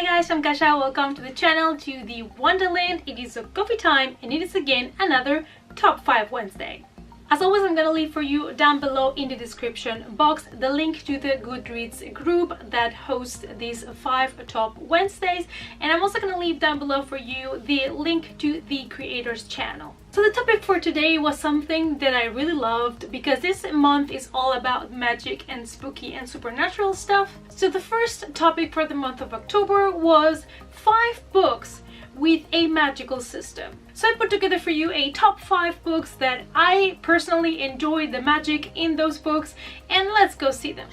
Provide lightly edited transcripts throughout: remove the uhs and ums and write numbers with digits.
guys, I'm Kasha. Welcome to the channel, to the Wonderland. It is a coffee time and it is again another Top 5 Wednesday. As always, I'm gonna leave for you down below in the description box the link to the Goodreads group that hosts these 5 Top Wednesdays, and I'm also gonna leave down below for you the link to the creators channel. So the topic for today was something that I really loved because this month is all about magic and spooky and supernatural stuff. So the first topic for the month of October was 5 books with a magical system. So I put together for you a top 5 books that I personally enjoyed the magic in those books, and let's go see them.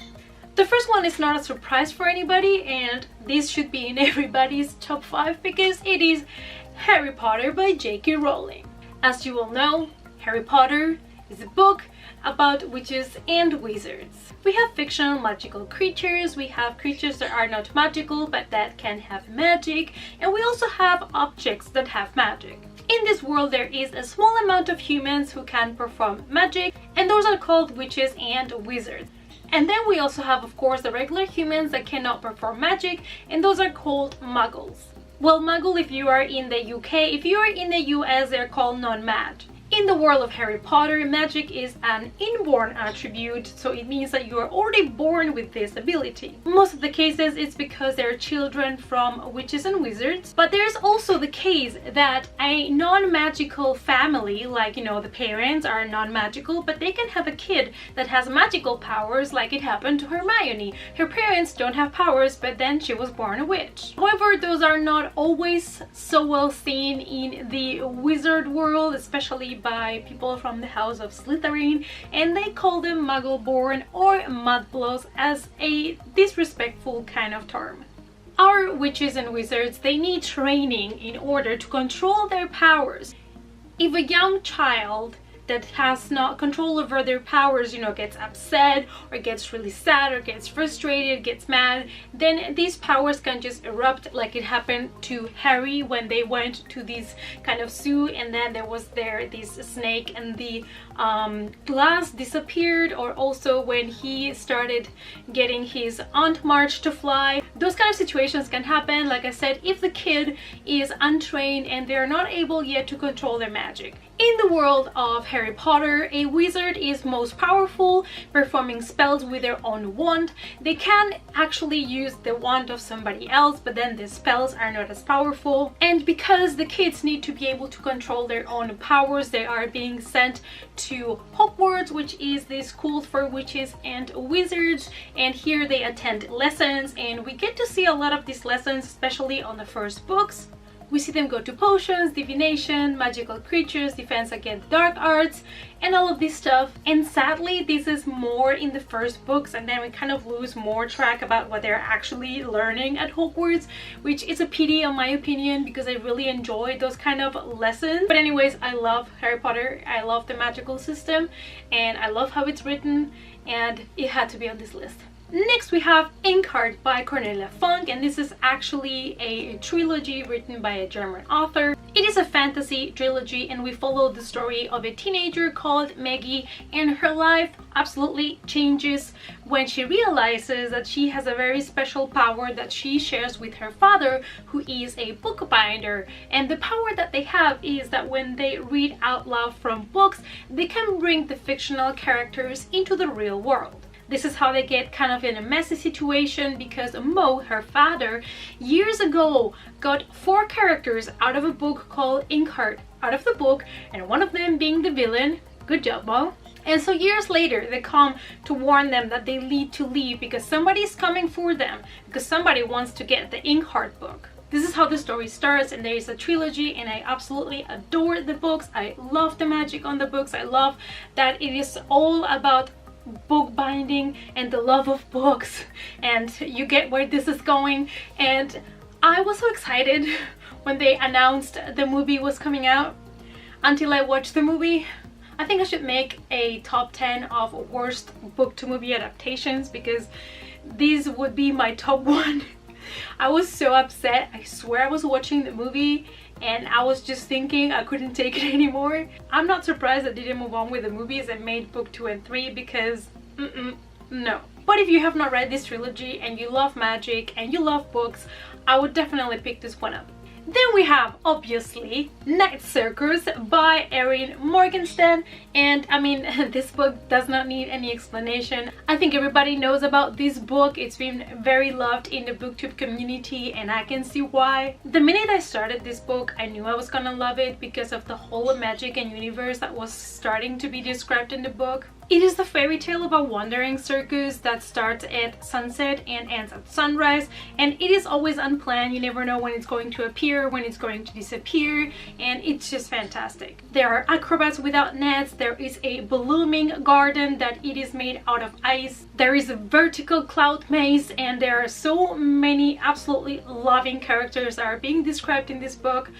The first one is not a surprise for anybody, and this should be in everybody's top 5 because it is Harry Potter by J.K. Rowling. As you all know, Harry Potter is a book about witches and wizards. We have fictional magical creatures, we have creatures that are not magical but that can have magic, and we also have objects that have magic. In this world there is a small amount of humans who can perform magic, and those are called witches and wizards. And then we also have, of course, the regular humans that cannot perform magic, and those are called muggles. Well, muggle if you are in the UK, if you are in the US they're called non-mag. In the world of Harry Potter, magic is an inborn attribute, so it means that you are already born with this ability. Most of the cases it's because they're children from witches and wizards, but there's also the case that a non-magical family, like, you know, the parents are non-magical, but they can have a kid that has magical powers, like it happened to Hermione. Her parents don't have powers, but then she was born a witch. However, those are not always so well seen in the wizard world, especially by people from the house of Slytherin, and they call them muggle-born or mudblows as a disrespectful kind of term. Our witches and wizards, they need training in order to control their powers. If a young child that has not control over their powers, you know, gets upset or gets really sad or gets frustrated, gets mad, then these powers can just erupt, like it happened to Harry when they went to this kind of zoo, and then there was this snake and the glass disappeared, or also when he started getting his Aunt March to fly. Those kind of situations can happen, like I said, if the kid is untrained and they're not able yet to control their magic. In the world of Harry Potter, a wizard is most powerful, performing spells with their own wand. They can actually use the wand of somebody else, but then the spells are not as powerful. And because the kids need to be able to control their own powers, they are being sent to Hogwarts, which is the school for witches and wizards, and here they attend lessons, and we get to see a lot of these lessons, especially on the first books. We see them go to potions, divination, magical creatures, defense against dark arts, and all of this stuff. And sadly, this is more in the first books, and then we kind of lose more track about what they're actually learning at Hogwarts, which is a pity in my opinion because I really enjoy those kind of lessons. But anyways, I love Harry Potter, I love the magical system, and I love how it's written, and it had to be on this list. Next we have Inkheart by Cornelia Funke, and this is actually a trilogy written by a German author. It is a fantasy trilogy, and we follow the story of a teenager called Maggie, and her life absolutely changes when she realizes that she has a very special power that she shares with her father, who is a bookbinder. And the power that they have is that when they read out loud from books, they can bring the fictional characters into the real world. This is how they get kind of in a messy situation because Mo, her father, years ago got 4 characters out of a book called Inkheart out of the book, and one of them being the villain. Good job, Mo. And so years later they come to warn them that they need to leave because somebody's coming for them, because somebody wants to get the Inkheart book. This is how the story starts, and there is a trilogy, and I absolutely adore the books. I love the magic on the books. I love that it is all about bookbinding and the love of books, and you get where this is going. And I was so excited when they announced the movie was coming out until I watched the movie. I think I should make a top 10 of worst book to movie adaptations because these would be my top 1. I was so upset. I swear I was watching the movie and I was just thinking I couldn't take it anymore. I'm not surprised I didn't move on with the movies and made book 2 and 3 because no. But if you have not read this trilogy and you love magic and you love books, I would definitely pick this one up. Then we have, obviously, Night Circus by Erin Morgenstern, and I mean, this book does not need any explanation. I think everybody knows about this book. It's been very loved in the booktube community, and I can see why. The minute I started this book, I knew I was gonna love it because of the whole magic and universe that was starting to be described in the book. It is the fairy tale of a wandering circus that starts at sunset and ends at sunrise, and it is always unplanned. You never know when it's going to appear, when it's going to disappear, and it's just fantastic. There are acrobats without nets, there is a blooming garden that it is made out of ice, there is a vertical cloud maze, and there are so many absolutely loving characters that are being described in this book.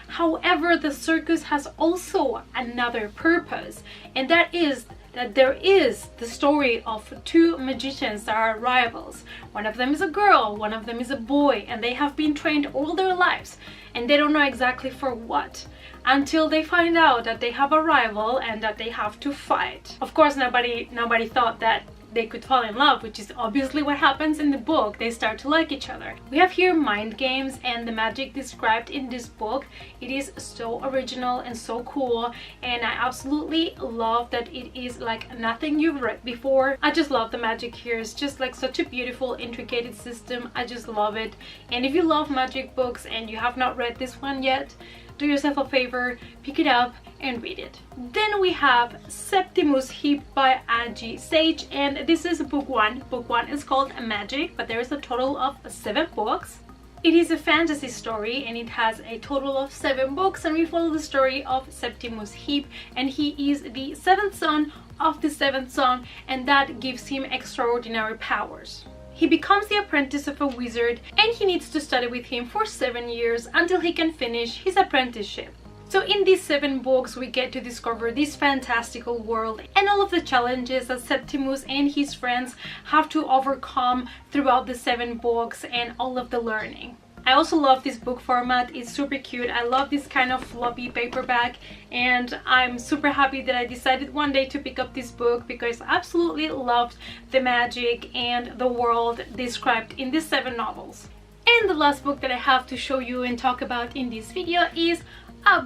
However, the circus has also another purpose, and that is that there is the story of two magicians that are rivals. One of them is a girl, one of them is a boy, and they have been trained all their lives, and they don't know exactly for what, until they find out that they have a rival and that they have to fight. Of course, nobody thought that they could fall in love, which is obviously what happens in the book. They start to like each other. We have here mind games, and the magic described in this book, it is so original and so cool, and I absolutely love that it is like nothing you've read before. I just love the magic here. It's just like such a beautiful, intricate system. I just love it. And if you love magic books and you have not read this one yet, do yourself a favor, pick it up and read it. Then we have Septimus Heap by Angie Sage, and this is book one. Book one is called Magic, but there is a total of 7 books. It is a fantasy story, and it has a total of 7 books, and we follow the story of Septimus Heap, and he is the 7th son of the 7th son, and that gives him extraordinary powers. He becomes the apprentice of a wizard, and he needs to study with him for 7 years until he can finish his apprenticeship. So in these 7 books, we get to discover this fantastical world and all of the challenges that Septimus and his friends have to overcome throughout the 7 books and all of the learning. I also love this book format. It's super cute. I love this kind of floppy paperback, and I'm super happy that I decided one day to pick up this book because I absolutely loved the magic and the world described in these 7 novels. And the last book that I have to show you and talk about in this video is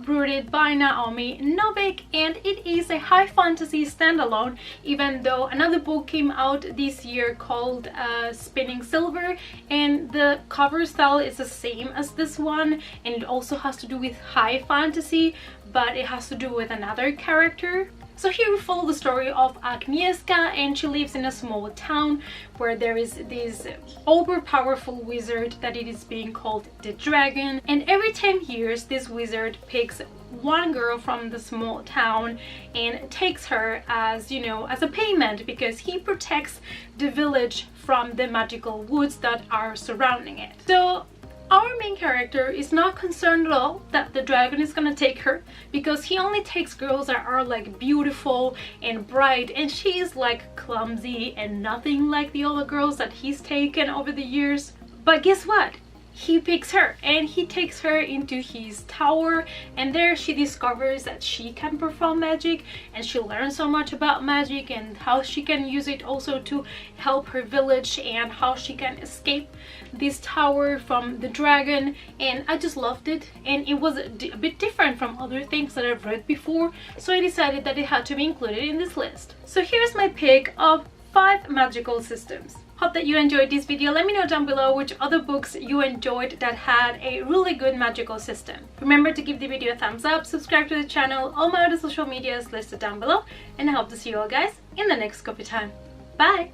Bruited by Naomi Novik, and it is a high fantasy standalone, even though another book came out this year called Spinning Silver, and the cover style is the same as this one, and it also has to do with high fantasy, but it has to do with another character. So here we follow the story of Agnieszka, and she lives in a small town where there is this overpowerful wizard that it is being called the Dragon, and every 10 years this wizard picks one girl from the small town and takes her as, you know, as a payment, because he protects the village from the magical woods that are surrounding it. So our main character is not concerned at all that the dragon is gonna take her, because he only takes girls that are like beautiful and bright, and she's like clumsy and nothing like the other girls that he's taken over the years. But guess what? He picks her, and he takes her into his tower, and there she discovers that she can perform magic, and she learns so much about magic and how she can use it also to help her village, and how she can escape this tower from the dragon. And I just loved it, and it was a bit different from other things that I've read before, so I decided that it had to be included in this list. So here's my pick of 5 magical systems. Hope that you enjoyed this video. Let me know down below which other books you enjoyed that had a really good magical system. Remember to give the video a thumbs up, subscribe to the channel, all my other social medias listed down below, and I hope to see you all guys in the next coffee time. Bye!